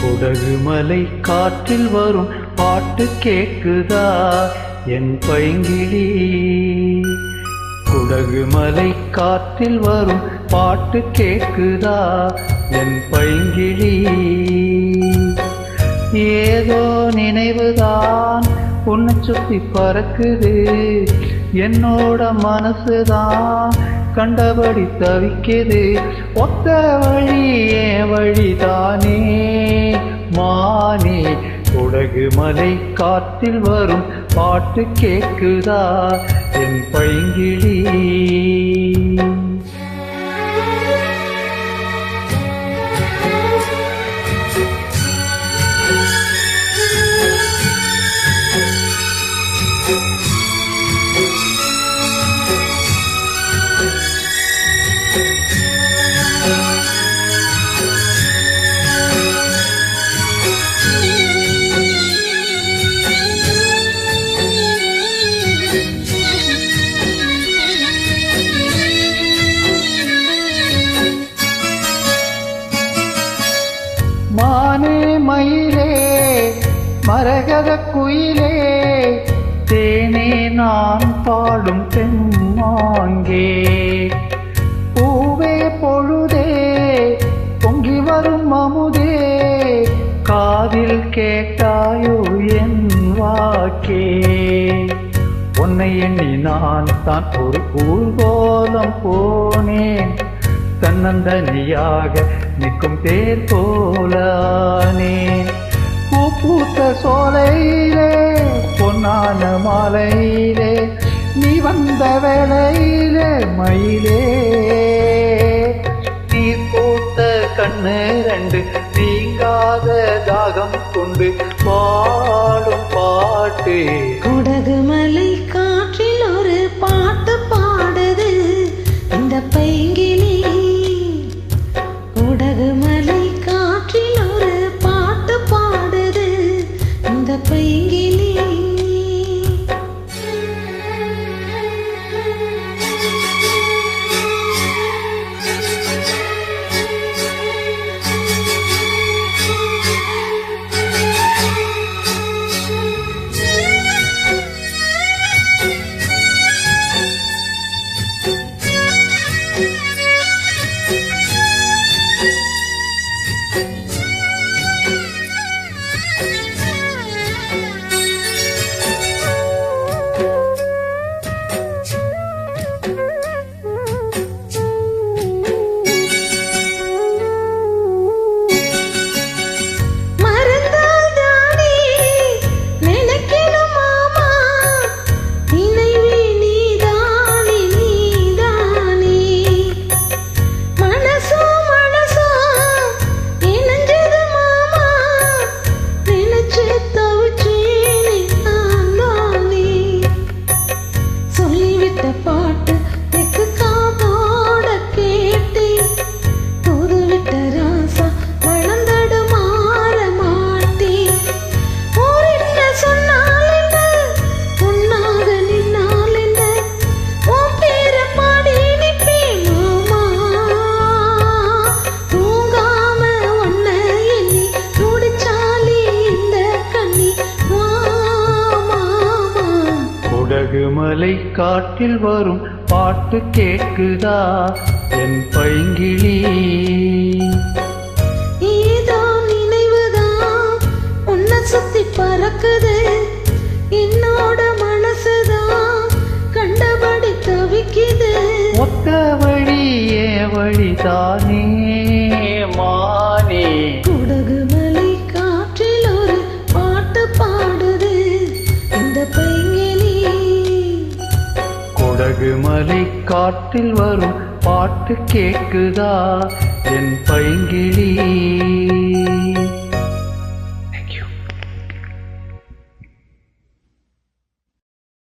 குடகு மலை காற்றில் வரும் பாட்டு கேக்குதா என் பைங்கிளி? குடகு மலை காற்றில் வரும் பாட்டு கேக்குதா என் பைங்கிளி? ஏதோ நினைவுதான் உன்னை சுத்தி பறக்குது, என்னோட மனசுதான் கண்டபடி தவிக்குது. ஒத்த வழி என் வழிதானே மானே. குடகு மலை காற்றில் வரும் பாட்டு கேக்குதா என் பைங்கிளி? மானே மயிலே மரகத குயிலே, தேனே நான் பாடும் தெம்மாங்கே. பூவே பொழுதே பொங்கி வரும் அமுதே, காதில் கேட்டாயோ என் வாக்கே. உன்னை எண்ணி நான் தான் ஒரு ஊர்கோலம் போனேன், தன்னந்தனியாக நிற்கும் தேர் போலானே. பூத்த சோலையிலே பொன்னான மாலையிலே, நீ வந்த வேளையிலே மயிலே. நீ பூத்த கண்ணு ரெண்டு நீங்காத தாகம் கொண்டு பாடும் பாட்டு. குடகு மலை காற்றில் ஒரு பாட்டு பாடுது இந்த பைங்கிளி. குடகு மலை காற்றில் ஒரு பாட்டு பாடுது இந்த பைங்கிளி. பாட்டு தெக்கு காதோட கேட்டி புதுவிட்ட ராசா வளர்ந்தடு மாற மாட்டி. ஊர் என்ன சொன்னால் என்ன, உன்னாக நின்னால் என்ன, உன் பேர பாடி நிற்பேன் மாமா. தூங்காம ஒன்ன எண்ணி துடிச்சாலி இந்த கண்ணி மாமா. குடகு மலை காற்றில் வரும் பாட்டு கேக்குதா என் பைங்கிளி? ஏதோ நினைவுதான் உன்னை சுத்தி பறக்குது, என்னோட மனசுதான் கண்டபடி தவிக்குது. ஒத்த வழி என் வழிதானே மானே. குடகு மலை காற்றில் ஒரு பாட்டு பாடுது இந்த பைங்கிளி. குடகு மலை காற்றில் வரும் பாட்டு கேக்குதா என் பைங்கிளி?